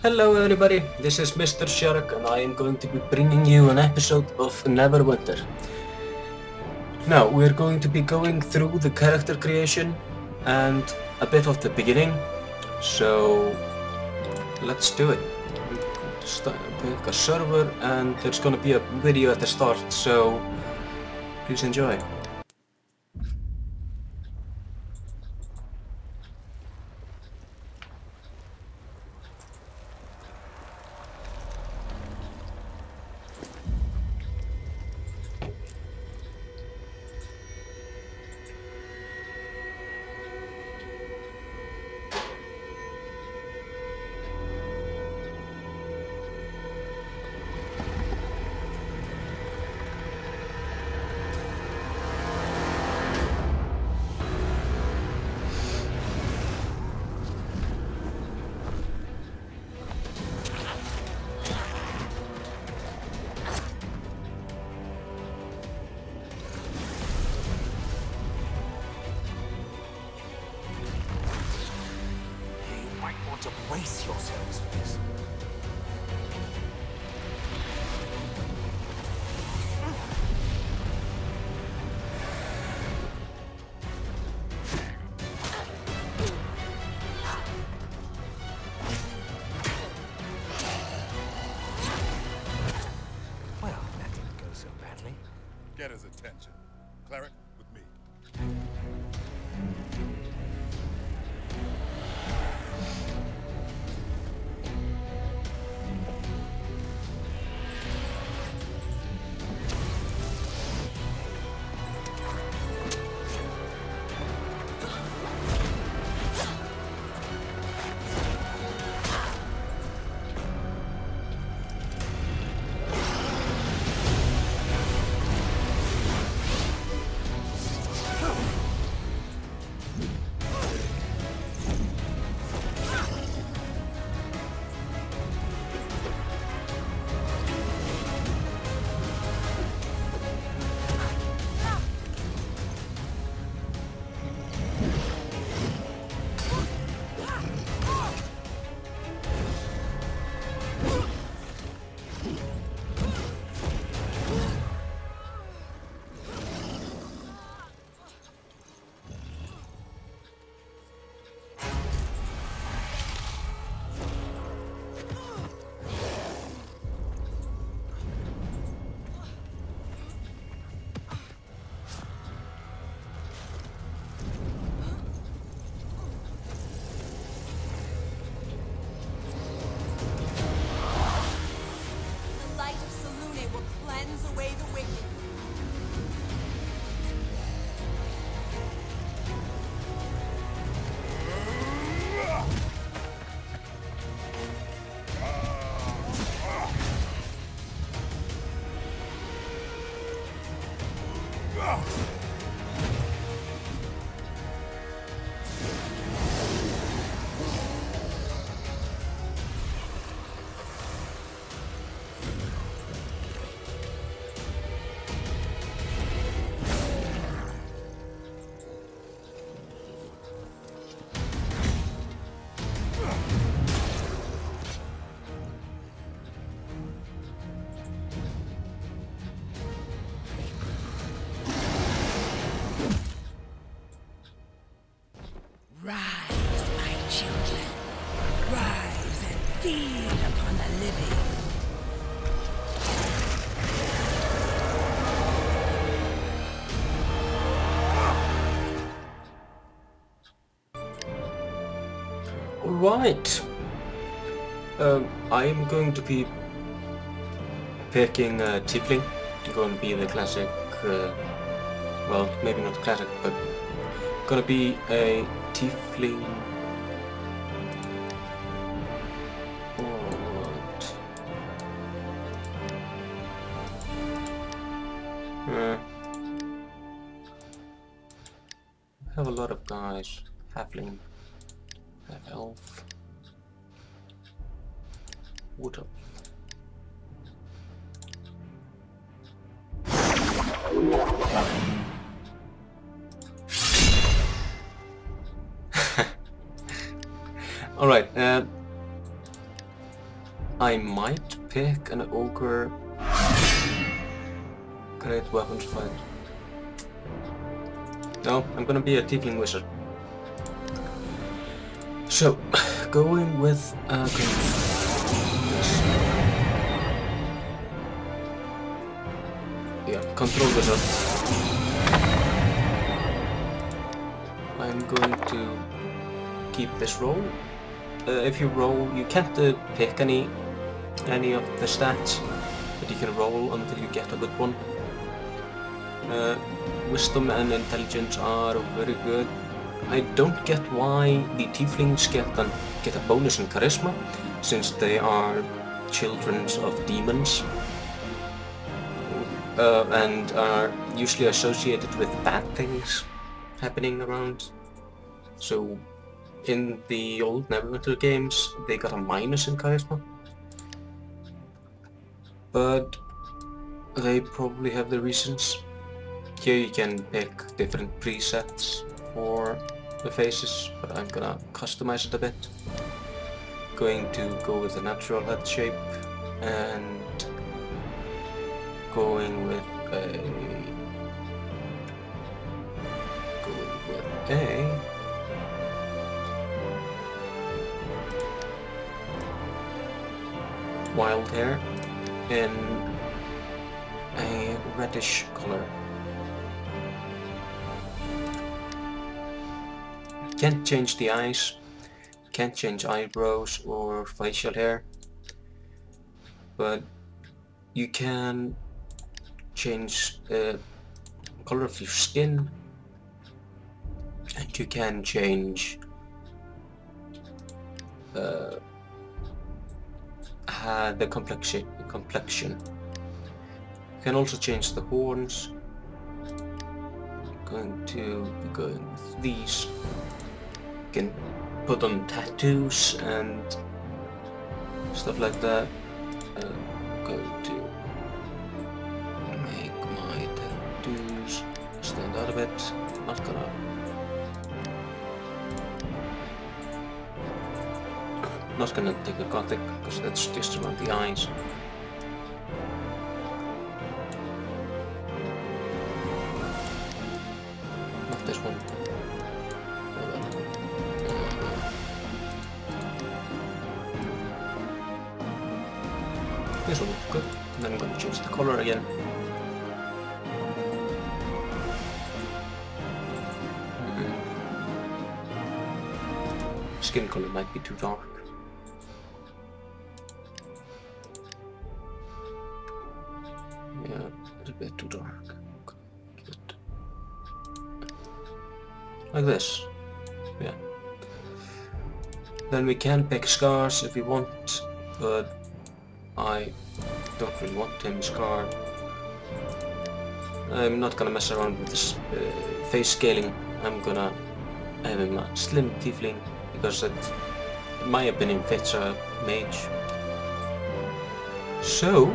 Hello everybody, this is MrSjarok and I am going to be bringing you an episode of Neverwinter. Now, we're going to be going through the character creation and a bit of the beginning, so let's do it. Pick a server and there's gonna be a video at the start, so please enjoy. To brace yourselves for this. Well, that didn't go so badly. Get his attention. Cleric, with me. Away the wicked. Rise, my children. Rise and feed upon the living. Alright. I am going to be picking Tiefling. Going to be the classic, well, maybe not classic, but gonna be a Tiefling. What? I have a lot of guys. Halfling, half elf, wood elf. Alright, I might pick an ogre. Great weapons fight. No, I'm gonna be a tiefling wizard. So, going with control wizard. I'm going to keep this roll. If you roll, you can't pick any of the stats, but you can roll until you get a good one. Wisdom and intelligence are very good. I don't get why the tieflings get a bonus in charisma, since they are children of demons and are usually associated with bad things happening around. So in the old Neverwinter games, they got a minus in charisma, but they probably have the reasons. Here you can pick different presets for the faces, but I'm gonna customize it a bit. Going to go with a natural head shape and going with a wild hair in a reddish color. Can't change the eyes, can't change eyebrows or facial hair, but you can change the color of your skin, and you can change the complexion. You can also change the horns. Going to be going with these. You can put on tattoos and stuff like that. Going to make my tattoos stand out a bit. Not gonna take a gothic because that's just around the eyes. Not this one. This one looks good. And then I'm gonna change the color again. Skin color might be too dark. Yeah, it's a bit too dark. Good. Like this. Yeah. Then we can pick scars if we want, but I don't really want him scarred. I'm not gonna mess around with this face scaling. I'm gonna have him a slim tiefling because it, in my opinion, fits a mage. So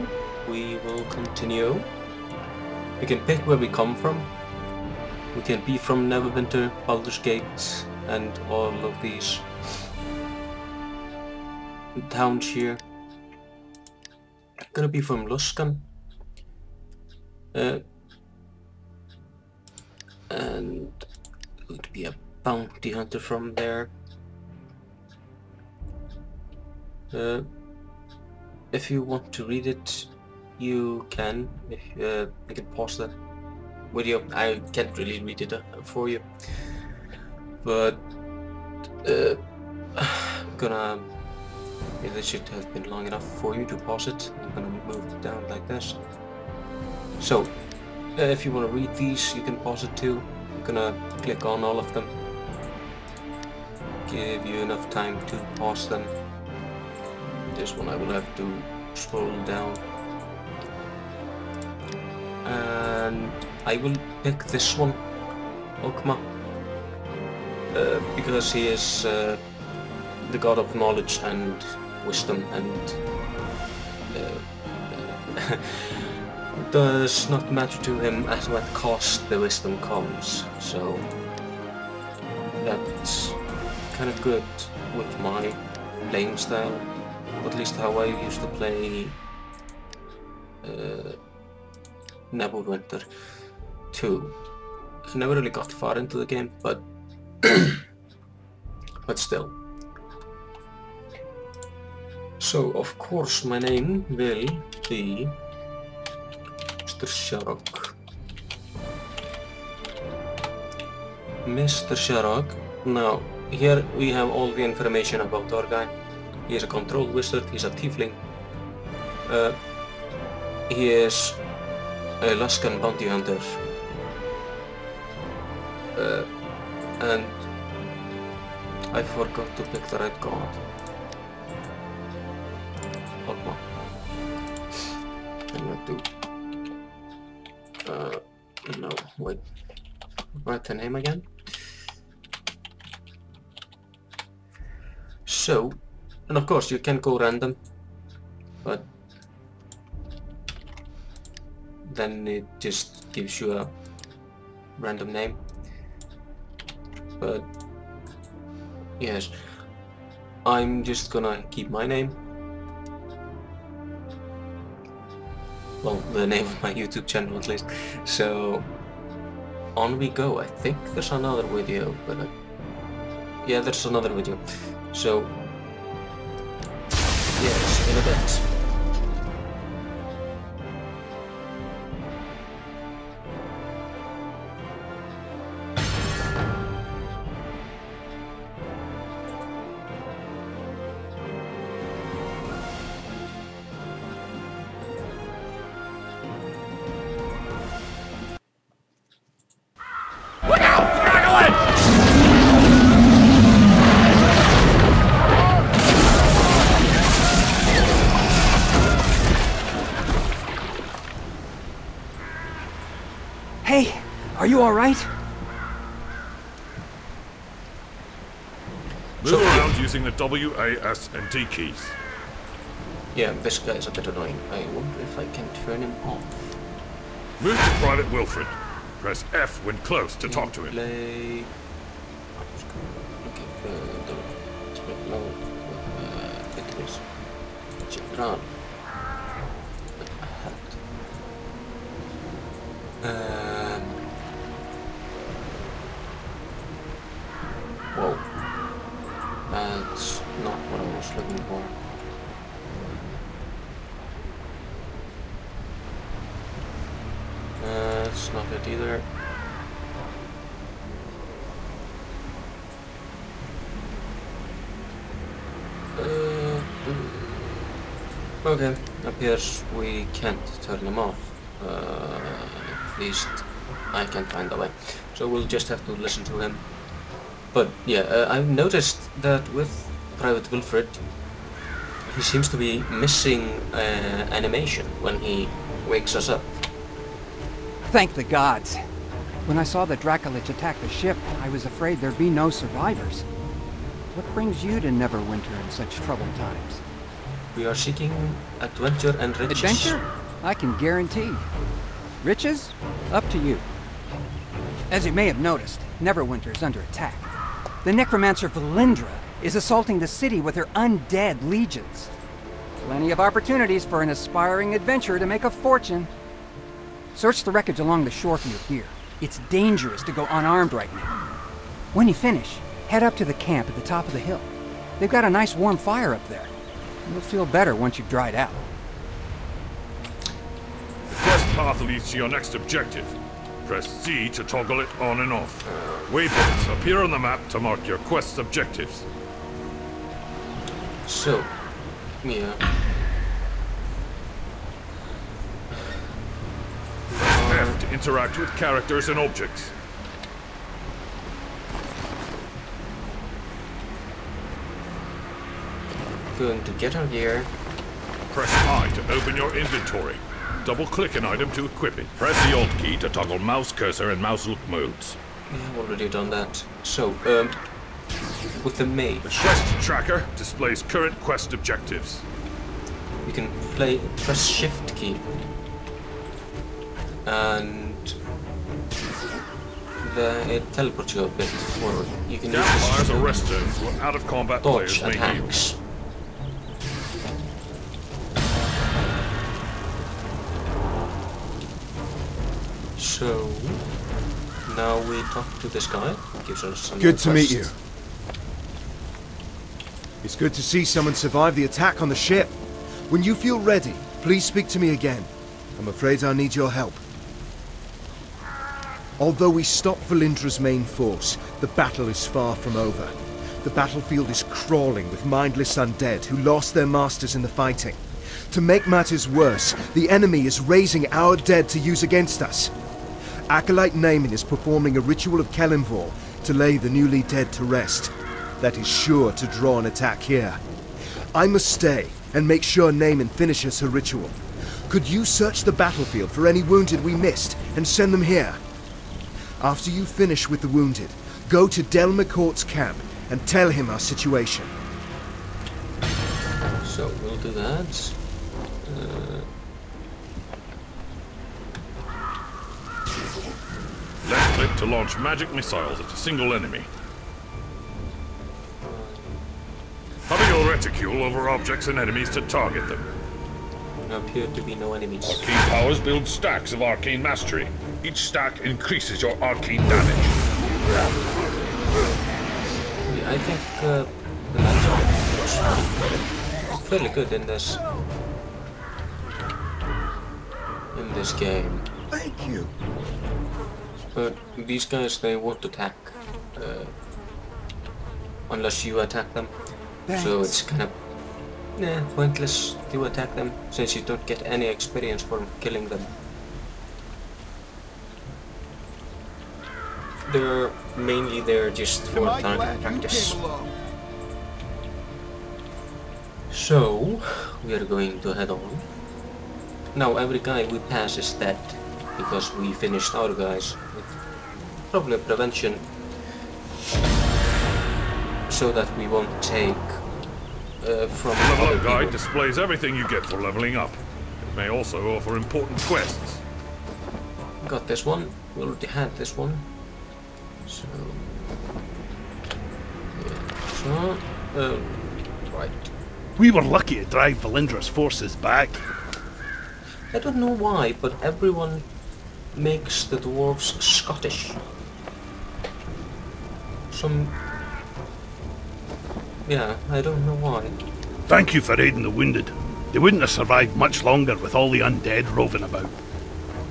we will continue. We can pick where we come from. We can be from Neverwinter, Baldur's Gate, and all of these towns here. Gonna be from Luskan, and going to be a bounty hunter from there. If you want to read it, you can. You can pause the video. I can't really read it for you, but I'm gonna. Yeah, this should have been long enough for you to pause it. I'm gonna move it down like this. So, if you want to read these, you can pause it too. I'm gonna click on all of them. Give you enough time to pause them. This one I will have to scroll down. And I will pick this one, Okma, because he is the god of knowledge and wisdom, and it does not matter to him at what cost the wisdom comes, so that's kind of good with my playing style. at least how I used to play Neverwinter 2. I never really got far into the game, but still. So of course my name will be MrSjarok. MrSjarok. Now here we have all the information about our guy. He is a control wizard, he's a tiefling. He is a Luskan bounty hunter. And I forgot to pick the right god. Hold on. I'm gonna do... no, wait. Write the name again. So, and of course you can go random, but then it just gives you a random name. But yes, I'm just gonna keep my name. Well, the name of my YouTube channel at least. So on we go. I think there's another video, but yeah, there's another video. So yes, in a bit. Hey, are you all right? Move around using the W, A, S, and D keys. Yeah, this guy is a bit annoying. I wonder if I can turn him off. Move to Private Wilfred. Press F when close to talk to him. Play. Okay, no. It is. Run. Whoa. That's not what I was looking for. That's not it either. Okay, appears we can't turn them off. At least I can't find a way. So we'll just have to listen to him. But yeah, I've noticed that with Private Wilfred, he seems to be missing animation when he wakes us up. Thank the gods. When I saw the Dracolich attack the ship, I was afraid there'd be no survivors. What brings you to Neverwinter in such troubled times? We are seeking adventure and riches. Adventure? I can guarantee. Riches? Up to you. As you may have noticed, Neverwinter is under attack. The necromancer Valindra is assaulting the city with her undead legions. Plenty of opportunities for an aspiring adventurer to make a fortune. Search the wreckage along the shore for your gear. It's dangerous to go unarmed right now. When you finish, head up to the camp at the top of the hill. They've got a nice warm fire up there. You'll feel better once you've dried out. The quest path leads to your next objective. Press Z to toggle it on and off. Waypoints appear on the map to mark your quest's objectives. So, yeah. F to interact with characters and objects. Going to get our gear. Press I to open your inventory. Double-click an item to equip it. Press the Alt key to toggle mouse cursor and mouse look modes. Yeah, I've already done that. So, with the mage, The quest tracker displays current quest objectives. you can press Shift key, and it teleports you a bit forward. You can use Campfires this are to rest zones where out-of-combat dodge players may heal. attacks. So now we talk to this guy. Gives us some Good to meet you. requests. It's good to see someone survive the attack on the ship. When you feel ready, please speak to me again. I'm afraid I'll need your help. Although we stopped Valindra's main force, the battle is far from over. The battlefield is crawling with mindless undead who lost their masters in the fighting. To make matters worse, the enemy is raising our dead to use against us. Acolyte Naaman is performing a ritual of Kelimvor to lay the newly dead to rest. That is sure to draw an attack here. I must stay and make sure Naaman finishes her ritual. Could you search the battlefield for any wounded we missed and send them here? After you finish with the wounded, go to Del McCourt's camp and tell him our situation. So we'll do that. Left click to launch magic missiles at a single enemy. Hover your reticule over objects and enemies to target them. There appear to be no enemies. Arcane powers build stacks of arcane mastery. Each stack increases your arcane damage. Yeah, I think the matchup was fairly good in this game. Thank you. But these guys, they won't attack unless you attack them. So it's kind of pointless to attack them since you don't get any experience from killing them. They're mainly there just for target practice. So we are going to head on. Now every guy we pass is dead because we finished our guys with probably prevention so that we won't take from The level other up guide people. displays everything you get for leveling up. It may also offer important quests. Got this one. We already had this one. So yeah. So right. We were lucky to drive Valindra's forces back. I don't know why, but everyone makes the dwarves Scottish. Yeah, I don't know why. Thank you for aiding the wounded. They wouldn't have survived much longer with all the undead roving about.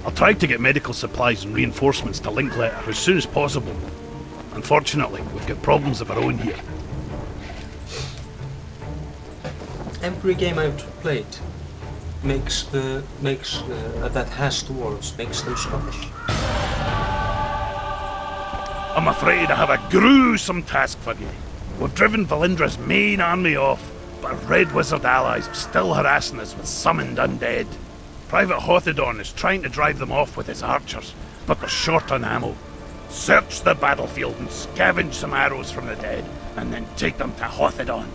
I'll try to get medical supplies and reinforcements to Linkletter as soon as possible. Unfortunately, we've got problems of our own here. Every game I've played that has dwarves makes them Scottish. I'm afraid I have a gruesome task for you. We've driven Valindra's main army off, but our Red Wizard allies are still harassing us with summoned undead. Private Hothedon is trying to drive them off with his archers, but they're short on ammo. Search the battlefield and scavenge some arrows from the dead, and then take them to Hothedon.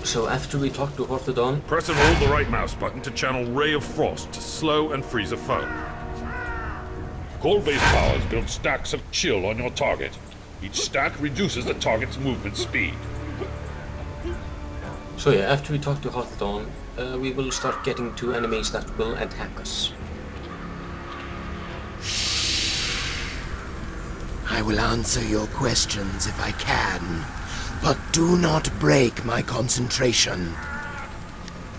So after we talk to Hothedon, Press and hold the right mouse button to channel Ray of Frost to slow and freeze a foe. Cold-based powers build stacks of chill on your target. Each stack reduces the target's movement speed. so yeah, after we talk to Hothedon, we will start getting to enemies that will attack us. I will answer your questions if I can, but do not break my concentration.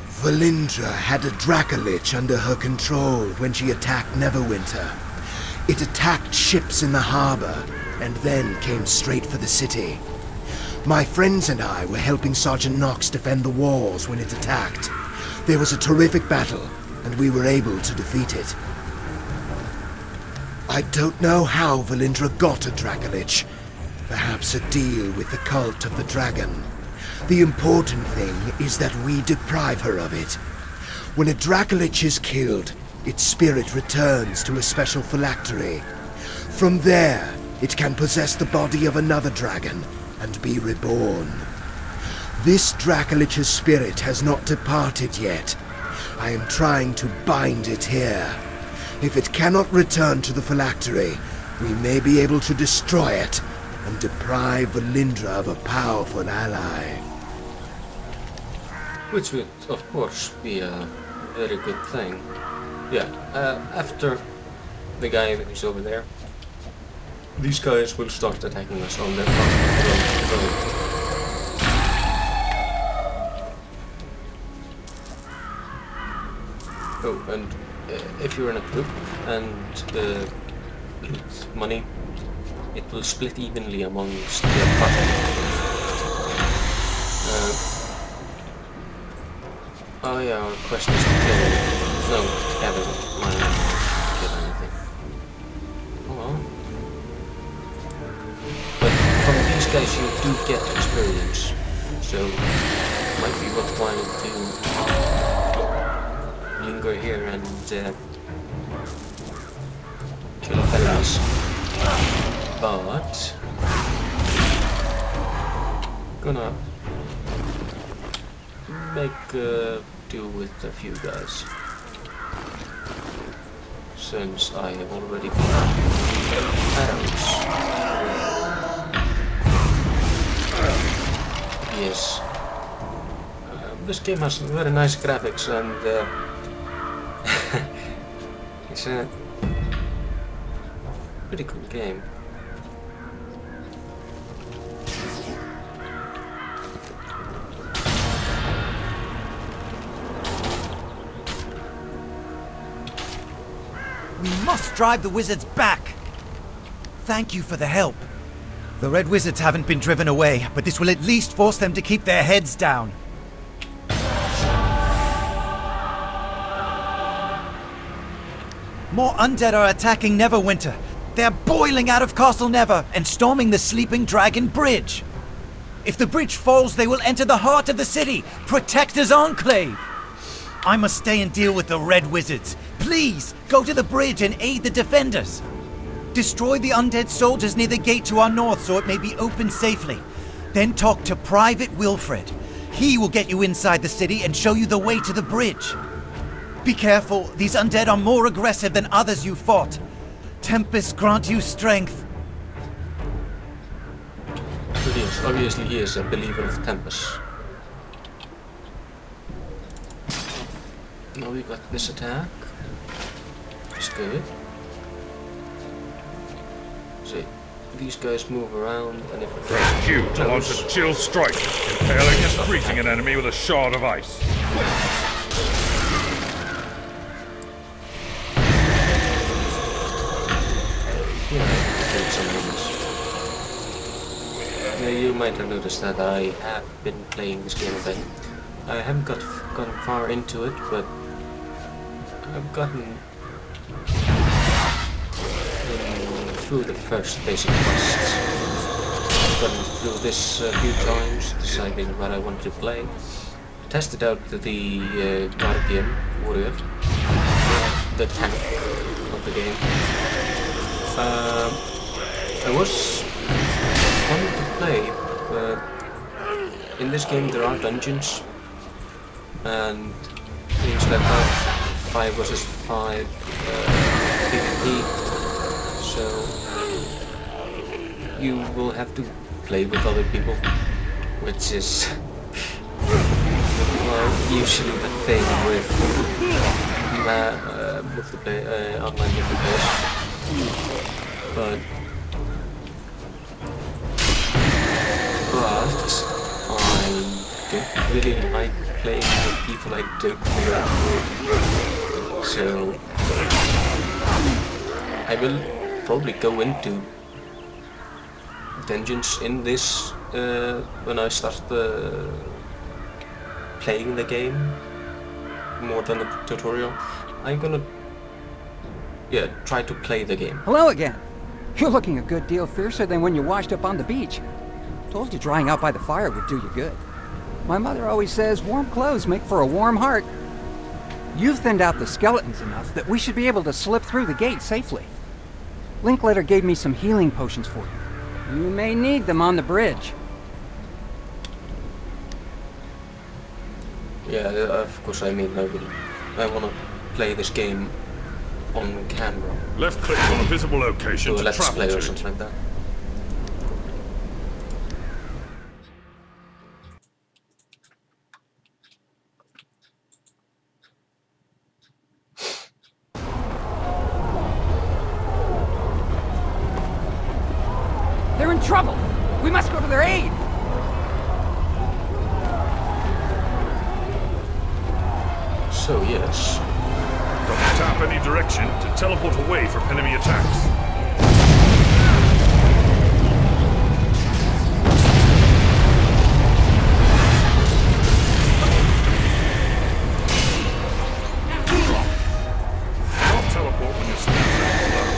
Valindra had a Dracolich under her control when she attacked Neverwinter. It attacked ships in the harbor, and then came straight for the city. My friends and I were helping Sergeant Knox defend the walls when it attacked. There was a terrific battle, and we were able to defeat it. I don't know how Valindra got a Dracolich. Perhaps a deal with the cult of the dragon. The important thing is that we deprive her of it. When a Dracolich is killed, its spirit returns to a special phylactery. From there, it can possess the body of another dragon and be reborn. This Dracolich's spirit has not departed yet. I am trying to bind it here. If it cannot return to the phylactery, we may be able to destroy it and deprive Valindra of a powerful ally. Which would, of course, be a very good thing. Yeah, after the guy that is over there, these guys will start attacking us on their front. Oh, and if you're in a group and loot money, it will split evenly amongst the party. Oh yeah, our quest is to kill. No, Kevin, mine not kill anything. Oh well. But from these guys you do get experience, so it might be worthwhile to linger here and kill off enemies. But gonna make do with a few guys, since I have already got arrows. Yes, this game has very nice graphics and it's a pretty cool game. We must drive the wizards back! Thank you for the help. The Red Wizards haven't been driven away, but this will at least force them to keep their heads down. More undead are attacking Neverwinter. They're boiling out of Castle Never and storming the Sleeping Dragon Bridge. If the bridge falls, they will enter the heart of the city, Protector's Enclave. I must stay and deal with the Red Wizards. Please, go to the bridge and aid the defenders. Destroy the undead soldiers near the gate to our north so it may be opened safely. Then talk to Private Wilfred. He will get you inside the city and show you the way to the bridge. Be careful, these undead are more aggressive than others you fought. Tempest grant you strength. Yes, obviously he is a believer of Tempest. Now we got this attack. It's good. See, these guys move around and if Press Q to launch a chill strike, impaling and freezing an enemy with a shard of ice. Yeah, you might have noticed that I have been playing this game a bit. I haven't gotten far into it, but I've gotten through the first basic quests. I've gotten through this a few times, deciding what I want to play. Tested out the Guardian Warrior, the tank of the game. It was fun to play, but in this game there are dungeons and things like that, 5 versus 5 PvP, so you will have to play with other people, which is well, usually the thing with online multiplayer. But I don't really like playing with people I don't know. So I will probably go into dungeons in this when I start playing the game more than the tutorial. I'm gonna try to play the game. Hello again. You're looking a good deal fiercer than when you washed up on the beach. Told you drying out by the fire would do you good. My mother always says warm clothes make for a warm heart. You've thinned out the skeletons enough that we should be able to slip through the gate safely. Linklater gave me some healing potions for you. You may need them on the bridge. Yeah, of course, I mean, I want to play this game on camera. Left click on a visible location to let's travel play to or it. something like that. They're in trouble! We must go to their aid! So, yes. Don't tap any direction to teleport away from enemy attacks. Don't teleport when your stamina is low.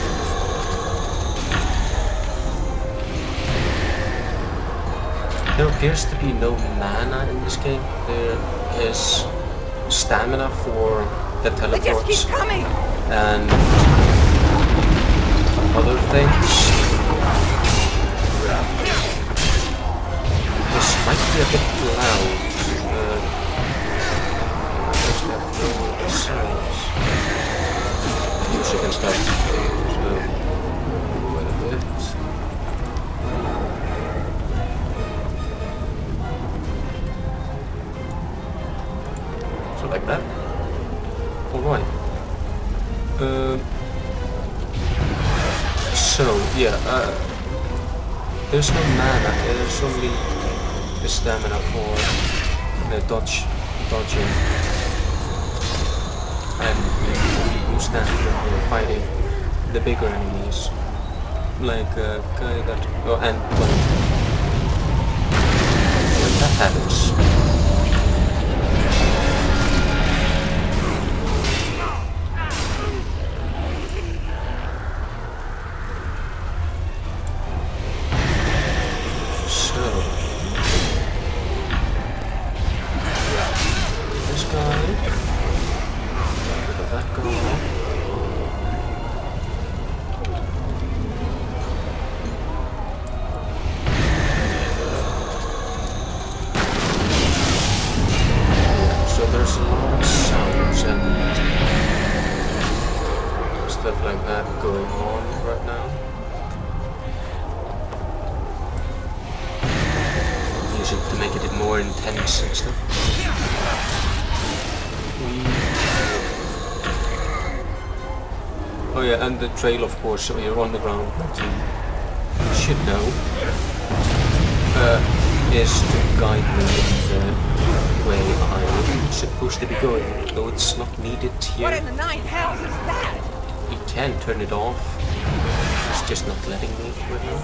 There appears to be no mana in this game. There is stamina for the They just teleports keep coming! and other things. This might be a bit loud. I just have no sounds. Music and stuff. So, wait a bit. So like that. Alright. So yeah, there's no mana, there's only the stamina for the dodging. And we use that when we're fighting the bigger enemies. Like guy that and when that happens. There's a lot of sounds and stuff like that going on right now. Music to make it more intense and stuff. Oh yeah, and the trail of course, so you're on the ground, that you should know, is to guide me in the way I'm supposed to be going, though it's not needed here. What in the nine hells is that? You can turn it off, it's just not letting me right now,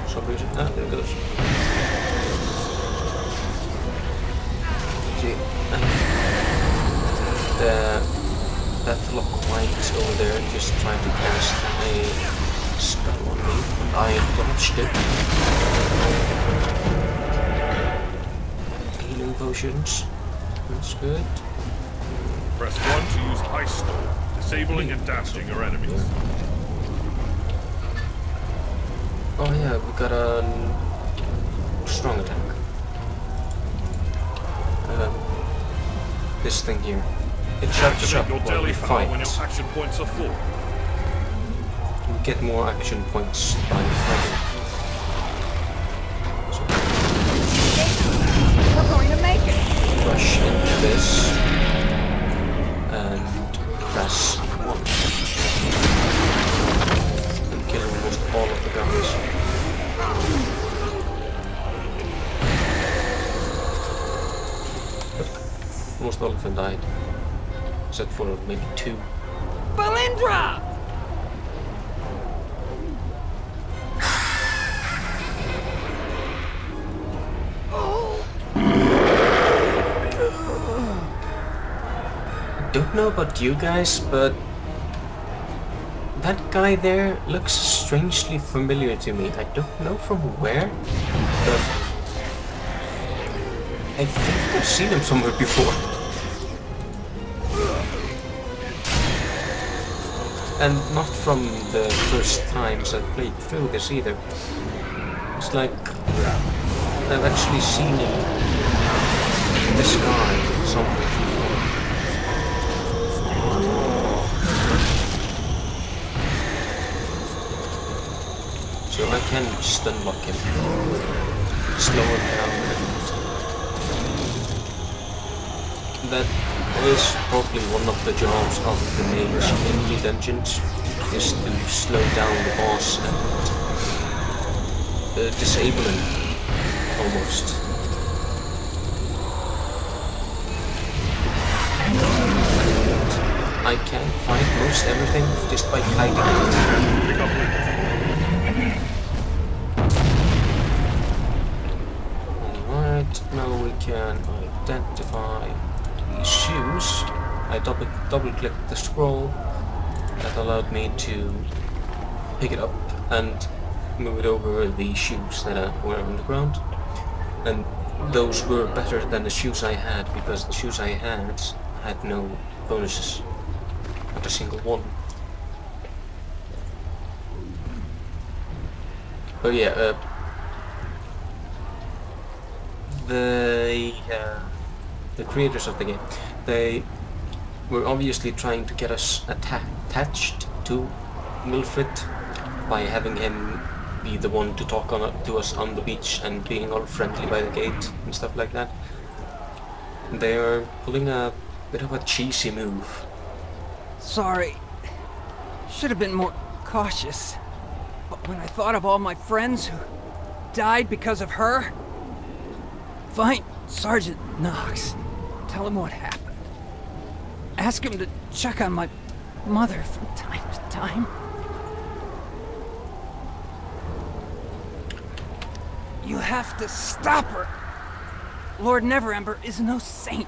for some reason. Ah, there it goes. See, that lock white over there just tried to cast a spell on me, and I dodged it. Healing potions, that's good. Press 1 to use Ice Storm, disabling and damaging your enemies. Oh yeah, we got a strong attack. This thing here. It charges up your while daily we power fight. when your action points are full. You get more action points by fighting. So, We're going to make it! rush into this and press 1 and kill almost all of the guys. Almost all of them died, except for maybe 2. Valindra! Don't know about you guys, but that guy there looks strangely familiar to me. I don't know from where, but I think I've seen him somewhere before. And not from the first times I played through this either. It's like I've actually seen him, this guy, somewhere before. So I can stun lock him, slow him down. That is probably one of the jobs of the mages in the dungeons, is to slow down the boss and disabling, almost. I can fight most everything just by kiting. Alright, now we can identify these shoes. I double clicked the scroll. That allowed me to pick it up and move it over the shoes that were on the ground. And those were better than the shoes I had, because the shoes I had no bonuses. Not a single one. But yeah, the creators of the game, they were obviously trying to get us attached to Wilfred by having him be the one to talk to us on the beach and being all friendly by the gate and stuff like that. They are pulling a bit of a cheesy move. Sorry. Should have been more cautious. But when I thought of all my friends who died because of her... Find Sergeant Knox. Tell him what happened. Ask him to check on my mother from time to time. You have to stop her. Lord Neverember is no saint,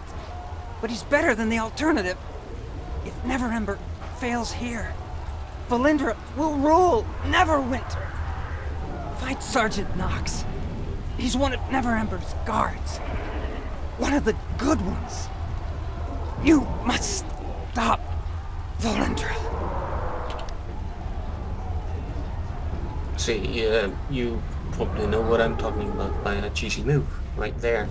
but he's better than the alternative. If Neverember fails here, Valindra will rule Neverwinter. Fight Sergeant Knox. He's one of Neverember's guards. One of the good ones. You must stop Valindra. See, you probably know what I'm talking about by a cheesy move, right there.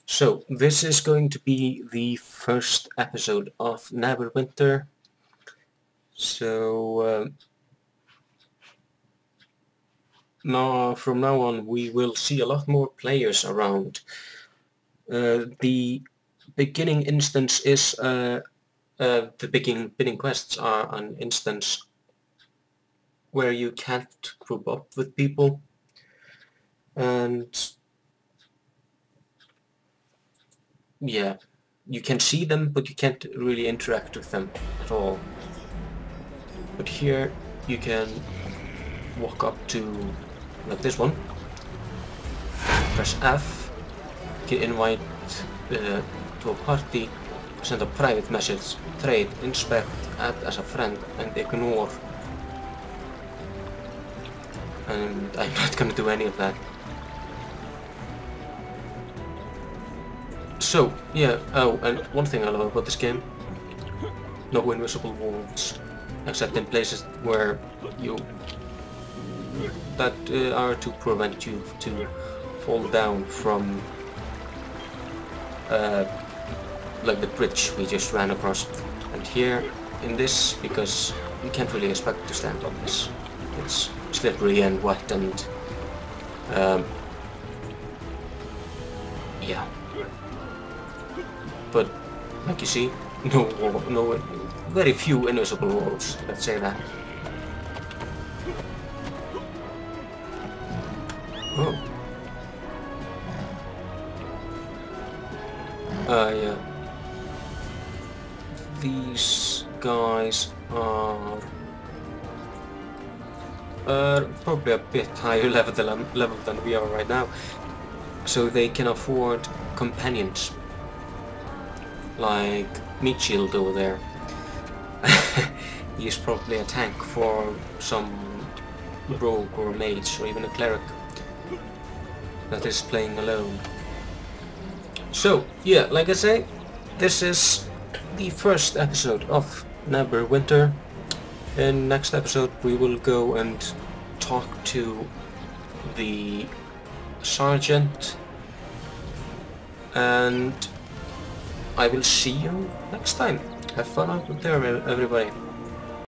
So, this is going to be the first episode of Neverwinter. So, from now on we will see a lot more players around. The beginning instance is, the beginning quests are an instance where you can't group up with people. And yeah, you can see them, but you can't really interact with them at all. But here you can walk up to, like this one, press F, get invite to a party, send a private message, trade, inspect, add as a friend, and ignore. And I'm not gonna do any of that. So, yeah, oh, and one thing I love about this game, no invisible walls, except in places where that are to prevent you to fall down from, like the bridge we just ran across. And here, in this, because you can't really expect to stand on this, it's slippery and wet and, yeah. But, like you see, very few invisible walls, let's say that. Oh. Yeah. These guys are probably a bit higher level than we are right now, so they can afford companions. Like Meat Shield over there. He is probably a tank for some rogue or mage or even a cleric that is playing alone. So, yeah, like I say, this is the first episode of Neverwinter. In next episode we will go and talk to the sergeant, and I will see you next time. Have fun out there, everybody.